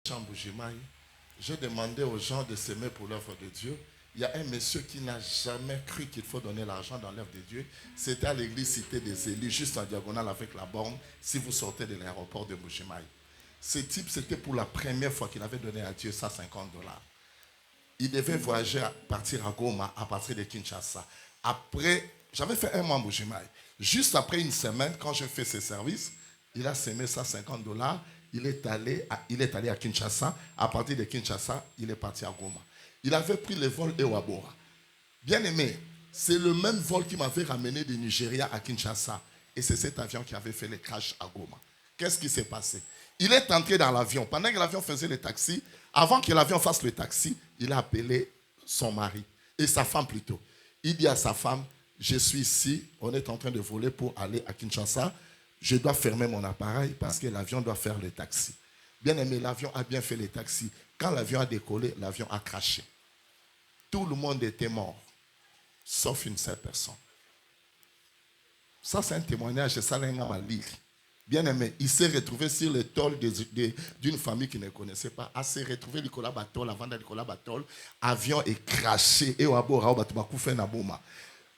Chamboujimaï, j'ai demandé aux gens de s'aimer pour l'œuvre de Dieu. Il y a un monsieur qui n'a jamais cru qu'il faut donner l'argent dans l'œuvre de Dieu. C'était à l'église Cité des Élus, juste en diagonale avec la borne, si vous sortez de l'aéroport de Mbujimaï. Ce type, c'était pour la première fois qu'il avait donné à Dieu $150. Il devait voyager, partir à Goma, à partir de Kinshasa. Après, j'avais fait un mois à Mbujimaï. Juste après une semaine, quand j'ai fait ce service, il a semé $150. Il est allé à Kinshasa. À partir de Kinshasa, il est parti à Goma. Il avait pris le vol Ewabora. Bien aimé, c'est le même vol qui m'avait ramené de Nigeria à Kinshasa. Et c'est cet avion qui avait fait le crash à Goma. Qu'est-ce qui s'est passé? Il est entré dans l'avion. Pendant que l'avion faisait le taxi, avant que l'avion fasse le taxi, il a appelé son mari, et sa femme plutôt. Il dit à sa femme, je suis ici, on est en train de voler pour aller à Kinshasa. Je dois fermer mon appareil parce que l'avion doit faire le taxi. Bien aimé, l'avion a bien fait le taxi. Quand l'avion a décollé, l'avion a craché. Tout le monde était mort, sauf une seule personne. Ça, c'est un témoignage de Salenga Malik. Bien aimé, il s'est retrouvé sur le tôle d'une famille qu'il ne connaissait pas. Il s'est retrouvé Nicolas Batol, avant de Nicolas Batol. Avion est craché. Et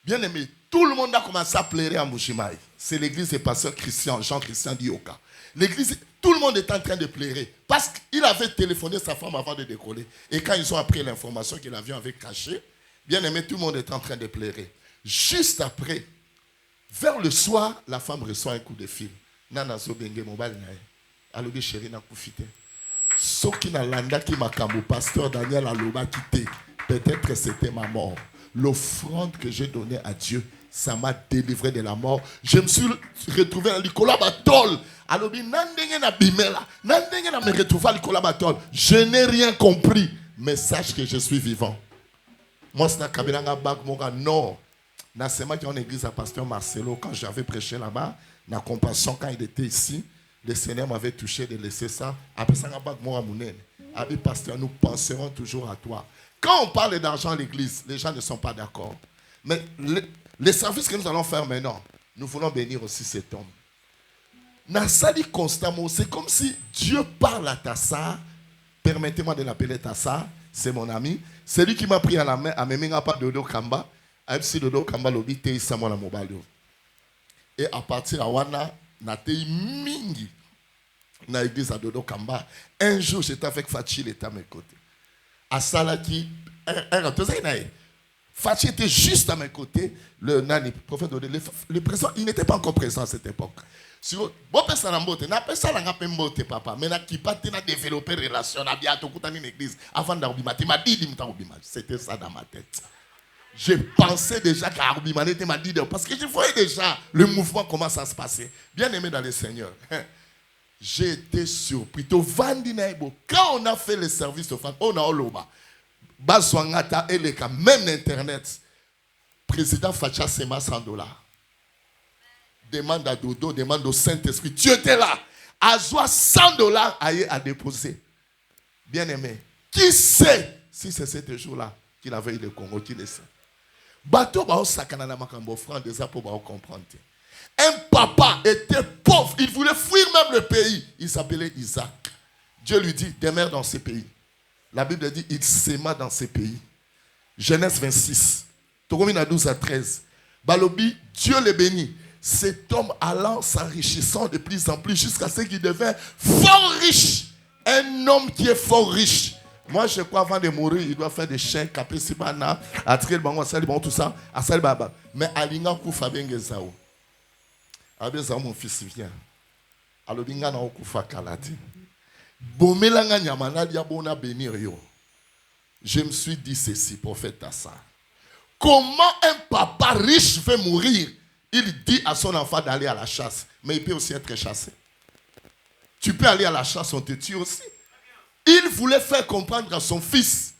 bien aimé, tout le monde a commencé à pleurer à Mbujimaï. C'est l'église des pasteurs Christian, Jean-Christian Dioka. L'église, tout le monde est en train de pleurer. Parce qu'il avait téléphoné sa femme avant de décoller. Et quand ils ont appris l'information que l'avion avait craché, bien aimé, tout le monde est en train de pleurer. Juste après, vers le soir, la femme reçoit un coup de fil. Nana Zobenge mobile nae. Alobi chéri na kufite. Soki na landa ki makambo pasteur Daniel Aloba quitté. Peut-être c'était ma mort. L'offrande que j'ai donnée à Dieu, ça m'a délivré de la mort. Je me suis retrouvé à Nicolas Batol. Alobi nandenge na bimela. Nandenge na me retrouver à Nicolas Batol. Je n'ai rien compris. Mais sache que je suis vivant. Moi, c'est na kabelanga bak moka non. Na sema qui en église à pasteur Marcelo quand j'avais prêché là-bas. La compassion, quand il était ici, le Seigneur m'avait touché de laisser ça. Après ça, pasteur, nous penserons toujours à toi. Quand on parle d'argent à l'église, les gens ne sont pas d'accord. Mais les services que nous allons faire maintenant, nous voulons bénir aussi cet homme. Nassali constamment, c'est comme si Dieu parle à Tassa. Permettez-moi de l'appeler Tassa, c'est mon ami. C'est lui qui m'a pris à la main, à Meminga pas Dodo Kamba. Si Dodo Kamba l'obité, il s'est mon mobile. Et à partir de Wana, Natei Mingi, na l'église à Dodo Kamba. Un jour, j'étais avec Fachi, il était à mes côtés. À Salaki, Fachi était juste à mes côtés. Le prophète Dodo, le président, il n'était pas encore présent à cette époque. Si vous avez papa, mais qui pas développé relation, une église avant d'Arubima, c'était ça dans ma tête. Je pensais déjà qu'Arubimane était ma leader parce que je voyais déjà le mouvement comment ça se passait. Bien aimé dans le Seigneur. J'ai été surpris. Quand on a fait le service de femmes, on a Oloba. Baswangata et les cas, même Internet. Président Facha Sema $100. Demande à Dodo, demande au Saint-Esprit. Tu étais là. Azoua $100 à déposer. Bien aimé. Qui sait si c'est ce jour-là qu'il avait eu le Congo, qui le sait? Bateau ba sakana na makambo offrande des pour comprendre. Un papa était pauvre, il voulait fuir même le pays. Il s'appelait Isaac. Dieu lui dit demeure dans ce pays. La Bible dit il s'aima dans ce pays. Genèse 26. Togomina 12 à 13. Balobi, Dieu le bénit. Cet homme allant s'enrichissant de plus en plus jusqu'à ce qu'il devint fort riche. Un homme qui est fort riche. Moi, je crois avant de mourir, il doit faire des chèques, Kapesibana, Atriel Bango, Salibon, tout ça, à Salibaba. Mais Alinga Koufa Bengezao. Abezao, mon fils vient. Alobinga na Okufa Kalati. Bomelanga Nyamana Diabona bénir yo. Je me suis dit ceci, prophète Tassa. Comment un papa riche veut mourir? Il dit à son enfant d'aller à la chasse. Mais il peut aussi être chassé. Tu peux aller à la chasse, on te tue aussi. Il voulait faire comprendre à son fils.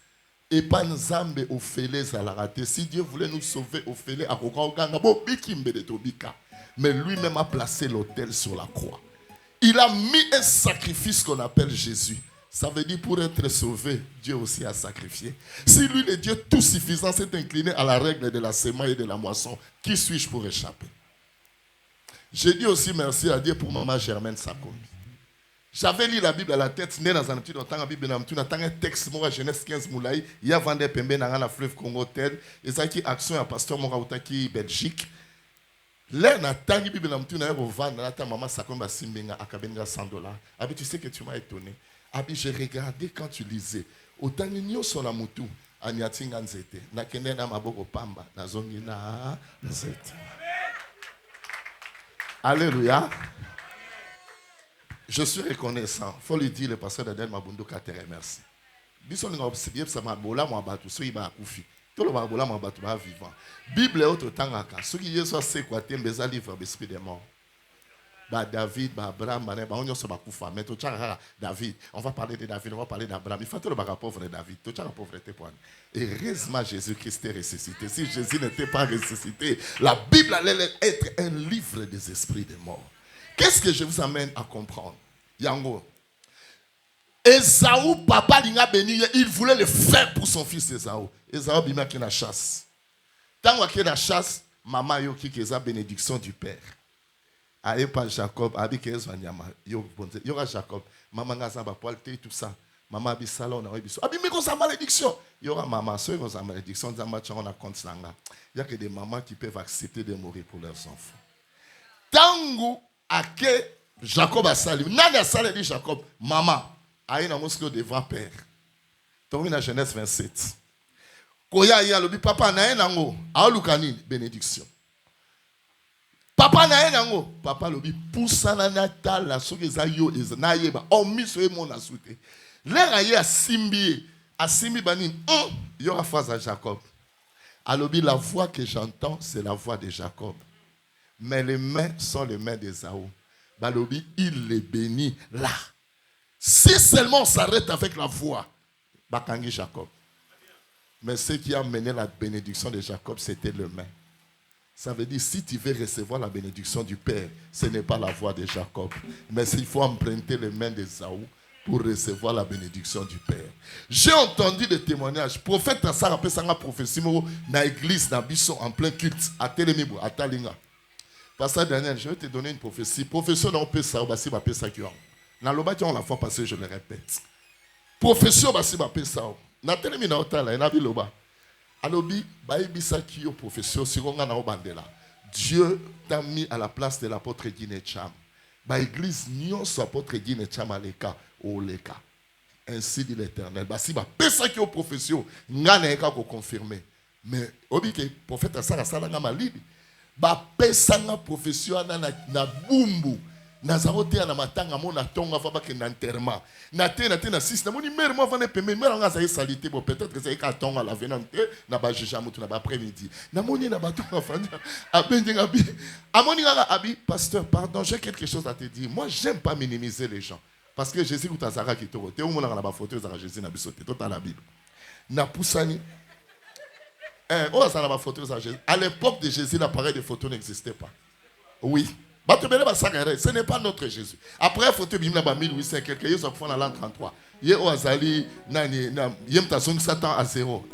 Et pas Nzambe Ophélie Zalarate. Si Dieu voulait nous sauver, Ophélie à mais lui-même a placé l'autel sur la croix. Il a mis un sacrifice qu'on appelle Jésus. Ça veut dire pour être sauvé, Dieu aussi a sacrifié. Si lui, le Dieu tout suffisant, s'est incliné à la règle de la semaille et de la moisson, qui suis-je pour échapper? J'ai dit aussi merci à Dieu pour maman Germaine Sakomi. J'avais lu la Bible à la tête, né dans un petit temps, la Bible, dans un texte, moi, Genèse 15, Moulaï, il y a vendé Pembe dans la fleuve Congo, tel, et ça qui action à pasteur Moraoutaki, Belgique. Là, dans la Bible, dans un vendre, dans la maman, ça comme Simbenga, à Kabenga $100. Abi, tu sais que tu m'as étonné. Abi, j'ai regardé quand tu lisais. Autant nous sur la moutou, Agnatinga Nzete, na kende na maboko pamba, na zongi na Nzete. Alléluia. Je suis reconnaissant. Il faut lui dire, le pasteur Daniel Mabundu te remercie. Biso nga obsibie ça mabola mo abatu so iba akufi. Tout le mabola mo abatu ba vivant. Bible auto tangaka. Ce qui yeso c'est quoi tembeza livre l'esprit des morts. Ba David, ba Abraham, ba onyo so ba kufa. Mais to tchara David, on va parler de David, on va parler d'Abraham. Il faut tout le ba pauvre David. To tchara pauvreté pour. Heureusement Jésus-Christ est ressuscité. Si Jésus n'était pas ressuscité, la Bible allait être un livre des esprits des morts. Qu'est-ce que je vous amène à comprendre? Yango. Esaü, papa l'inga béni, il voulait le faire pour son fils Esaü. Esaü bima qui na chasse. Tant qu'il na chasse, maman yo qui a bénédiction du père. Aïe pas Jacob, abi kezo nyama. Yo bonze, yo Jacob, maman ngaza ba poil tout ça. Maman abi salon na biso. Abi mais qu'on sa malédiction. Yo maman, ceux qui ont sa malédiction, za match on a compte nanga. Il y a que des mamans qui peuvent accepter de mourir pour leurs enfants. Tangu ake Jacob a sali. Nani a sali dit Jacob, maman. Aïe na mosque devant père. Tombé dans Genèse 27. Koya ya lobi papa na enango, a lukani bénédiction. Papa na enango, papa lobi poussa na natal la soki za yo na yeba. O miso e mon asute. L'air aye a simbi banin. Il y aura face à Jacob. Alobi la voix que j'entends c'est la voix de Jacob. Mais les mains sont les mains d'Ésaü. Balobi il les bénit là. Si seulement on s'arrête avec la voix, Bakangi Jacob. Mais ce qui a mené la bénédiction de Jacob, c'était le main. Ça veut dire, si tu veux recevoir la bénédiction du Père, ce n'est pas la voix de Jacob. Mais il faut emprunter les mains d'Ésaü pour recevoir la bénédiction du Père. J'ai entendu des témoignages. Prophète Tassara Pesanga prophétie dans l'église, dans Bisson, en plein culte, à Télémibou, à Talinga. Pasteur Daniel, je vais te donner une prophétie. Professeur dans Pessa, Bassi Bapessa Kion. Dans le bâtiment, on l'a fois passé, je le répète. Professeur Bassi Bapessa. Na telemi na otala na biloba. Alobi baibisa kiyo professeur sikonga na obandela. Dieu t'a mis à la place de l'apôtre Guiné Cham. Ba église nyonso apôtre Guiné Cham aleka oleka. Ainsi dit l'Éternel. Basi ba pesa kiyo professeur ngana eka ko confirmer. Mais obi ke prophète asala sala nga malidi. Ba pesa nga professeur na bumbu. Nazarote na matanga mona tonga va bake na enterrement na six na moni mère moi vane pembe mère nga za salité bon peut-être que c'est ka tonga la venante na ba jeja mutu na ba après-midi na moni na ba tonga fanya abenga bi amoni nga abi pasteur pardon j'ai quelque chose à te dire. Moi j'aime pas minimiser les gens parce que Jésus ou tazara ki toro te o mona na ba photo za Jésus na bisote to la Bible na poussani on ça na ba photo za Jésus. À l'époque de Jésus l'appareil de photo n'existait pas. Oui. Ce n'est pas notre Jésus. Après, il faut te dire que 1800 quelques ils ont fait dans l'an 33. Hier, au Azali, Yem Tazong Satan à 0.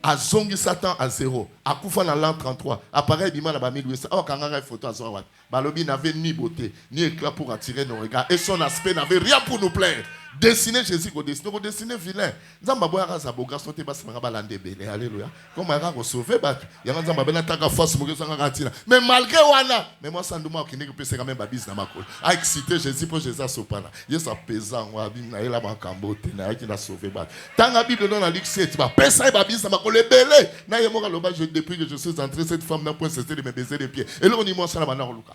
Azongi Satan à 0. À Koufa dans l'an 33. Appareil, Bima dans 1800. Oh, quand on a une photo à Zoawat. Balobi n'avait ni beauté, ni éclat pour attirer nos regards. Et son aspect n'avait rien pour nous plaire. Dessiner Jésus, on dessiner vilain. Alléluia. Comme on a sauvé, mais malgré Wana, mais moi, ça ne m'a pas dit quand même babis na makol. A excité Jésus pour Jésus sopana. Yes a pesant, on a dit na ela bankambote, na qui l'a sauvé bat. Tant la Bible dans la Luc 7, bah pesa babis na makol belé. Na yemo loba depuis que je suis entré cette femme n'a point cessé de me baiser les pieds. Et là on dit moi ça la banana Luka.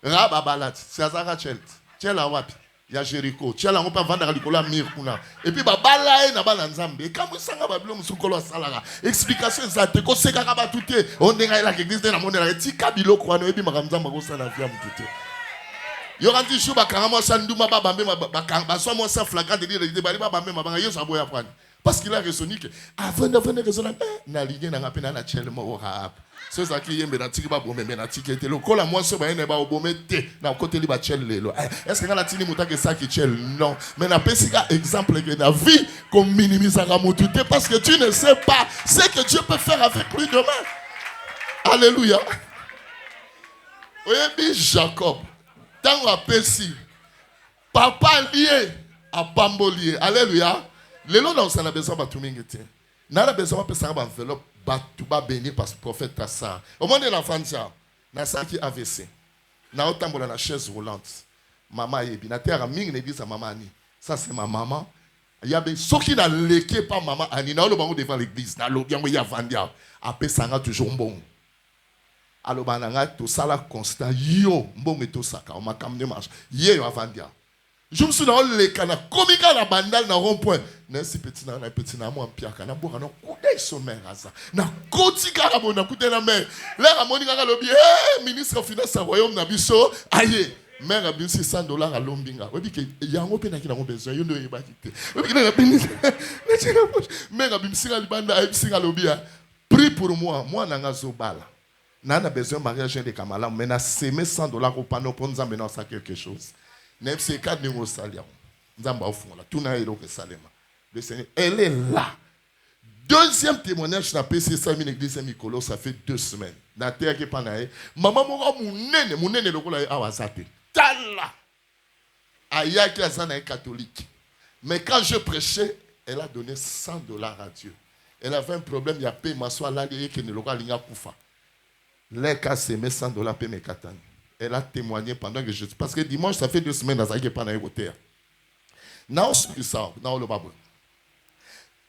Rababalat, c'est Azara Chelt. Chela wapi. Ya Jericho tiala on peut vendre à likola mir kuna et puis babala e na bana nzambe comme sanga babilo musukolo salaka explication exacte ko seka ka batute on denga la église na monela tika biloko wana ebi makamzamba ko sala via mutute yo kanti shuba karamo sanduma babambe ba so mo sa flagrant de dire de bali babambe mabanga yeso aboya prendre parce qu'il a raisonné que avant de venir raisonner na ligue na ngapena na chelmo o rap c'est ça qui yembe na tiki ba bombe na tiki te lokola moi so ba ene ba obomete na côté li ba chel lelo est-ce que na tini mutake ça qui chel non mais na pesika exemple que na vie comme minimiser la mutute parce que tu ne sais pas ce que Dieu peut faire avec lui demain. Alléluia. Oui, Jacob tant a pesi Papa lié à Pambo lié. Alléluia. Les lots, on a besoin de tout le monde. On a besoin de faire une enveloppe. Tu vas bénir par le prophète Tassa. Au moment de l'enfant, na saki AVC. Na otambo na chaise roulante. Maman yebi. Na terre mingi ne dit sa maman ani. Ça c'est ma maman. Il y a des ceux qui n'a léqué pas maman ani. Na le bango devant l'église. Na lo biango ya vandia. Après ça nga toujours bon. Alors bananga to sala constant yo mbongo to saka. On m'a camé marche. Ye yo vandia. Je me suis dans le cana, comme il y a la bandale dans le rond-point. Nancy petit na moi en pierre, na boire na couder sommaire à ça. Na koti karabo na couder la mer. Là amoni kaka lobi, ministre finance à royaume na biso, aye. Mère a bien $600 à Lombinga. Oui que yango pe na ki na besoin, yo ndo yeba kité. Oui que na béni. Mère a bien singa libanda a singa lobia. Prie pour moi, moi nanga zobala. Na besoin mariage de kamala, mais na semer $100 au panneau pour nous amener ça quelque chose. Le Seigneur, elle est là. Deuxième témoignage, na PC Samin Église Saint-Nicolas, ça fait 2 semaines. Na terre qui panaye, maman mora mounene lokola awazate. Tala. Aya qui est catholique. Mais quand je prêchais, elle a donné $100 à Dieu. Elle avait un problème, il y a payé ma soie là, il y a que ne loka linga kufa. Les cas c'est mes $100 payé mes katani. Elle a témoigné pendant que je... Parce que dimanche, ça fait 2 semaines dans la pas dans le terre. Non, c'est ça. Non, le babou.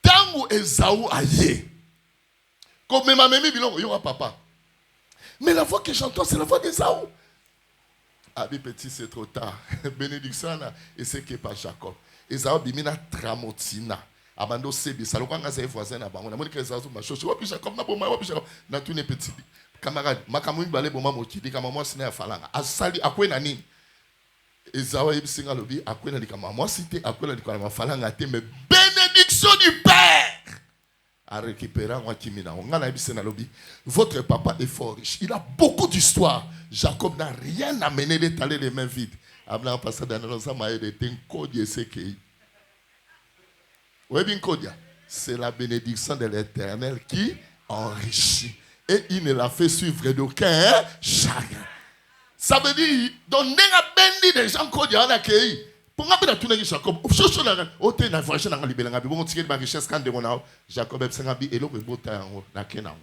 Tango Esaou aïe. Comme ma mamie bilongo, yo papa. Mais la voix que j'entends, c'est la voix d'Esaou. Ah, petit, c'est trop tard. Bénédiction, et c'est qui pas Jacob. Esaou bimina tramotina. Abando sebi. Ça le quand c'est voisin là-bas. On a dit que Esaou m'a chose. Wapi Jacob, na boma, wapi Jacob. Na tout n'est petit. Camarade, makamui balé boma moki, di kamamo sine falanga. Asali akwe nani. Ezawa yebsinga lobi akwe nani kamamo cité akwe nani kamamo falanga te mais bénédiction du Père. À récupérer moi kimina. On a yebsina lobi. Votre papa est fort riche. Il a beaucoup d'histoire. Jacob n'a rien amené d'étaler les mains vides. Abla passé dans nos amaye de tenkodia sekei. Ouais bien kodia. C'est la bénédiction de l'Éternel qui enrichit. Et il ne l'a fait suivre d'aucun chagrin. Ça veut dire, donc, n'est pas béni des gens qui ont accueilli. Pour moi, je suis Jacob. Je suis là. Oh, tu es dans voyage dans le Libéral. Bon, tu es dans la richesse quand on a Jacob est sangabi et l'autre est beau na Kenan.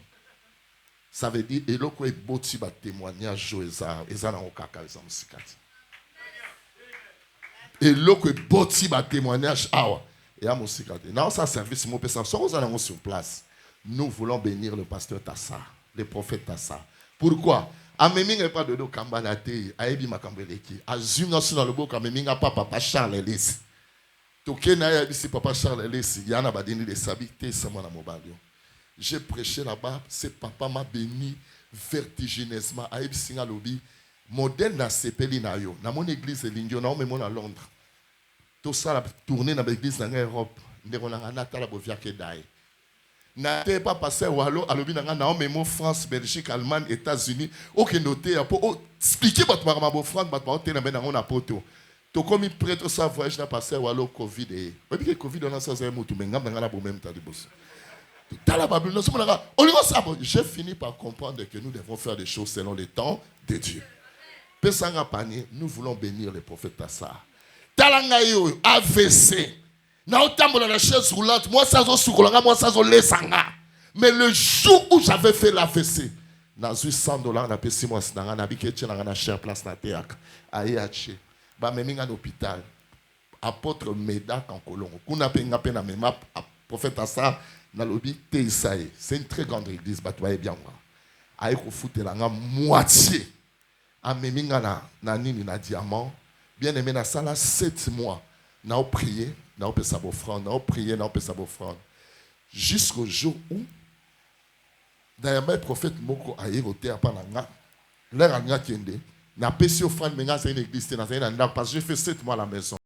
Ça veut dire, et l'autre est beau tu vas témoignage Joëza et ça n'a aucun cas de musikati. Et l'autre est beau tu vas témoignage awa et à musikati. Non, ça service mon personne. Sans vous allons sur place. Nous voulons bénir le pasteur Tassa, le prophète Tassa. Pourquoi? Amemi n'est pas de dos kambanate, aebi makambeleki. Azum non dans le beau kamemi n'a pas papa Charles Ellis. Toké na ya disi papa Charles Ellis, yana badini de sabité sama na mobalio. J'ai prêché là-bas, ce papa m'a béni vertigineusement. Aebi singa lobi, modèle na sepeli na yo. Na mon église l'Indio, na mon à Londres. Tout ça la tourner dans l'église en Europe. Ndeko na nata la bovia ke dai. N'avez pas passé au Wallo, à l'Obinanga, France, Belgique, Allemagne, États-Unis. Ok, noté, pour expliquer votre maman, France, votre maman, on a poto. To comme prêtre ça voyage n'a passé au Wallo, Covid. Et oui, que Covid, on a ça, c'est moutou, mais on a la même temps de boss. Dans la Bible, nous sommes là. J'ai fini par comprendre que nous devons faire des choses selon le temps de Dieu. Pesanga panier, nous voulons bénir les prophètes Tassa. Talangayo, AVC. Na otambo la chaise roulante, moi ça zo sukolanga, moi ça zo lesanga. Mais le jour où j'avais fait l'AVC, na zui $100 na pesi moi sinanga na bikeche na cher place na teak. Aye ache. Ba meminga l'hôpital. Apôtre Medak en Colombo. Kuna penga pena mema prophète Tassa na lobi te Isaïe. C'est une très grande église, batwaye bien moi. Aye ko futelanga moitié. A meminga na nini na diamant. Bien aimé na sala 7 mois. Na prié. N'a pas sa offrande, n'a prié, n'a pas sa offrande. Jusqu'au jour où, d'ailleurs, le prophète Moko a évoqué à Pananga, l'air a n'a pas offrande, mais c'est une église, parce que j'ai fait 7 mois à la maison.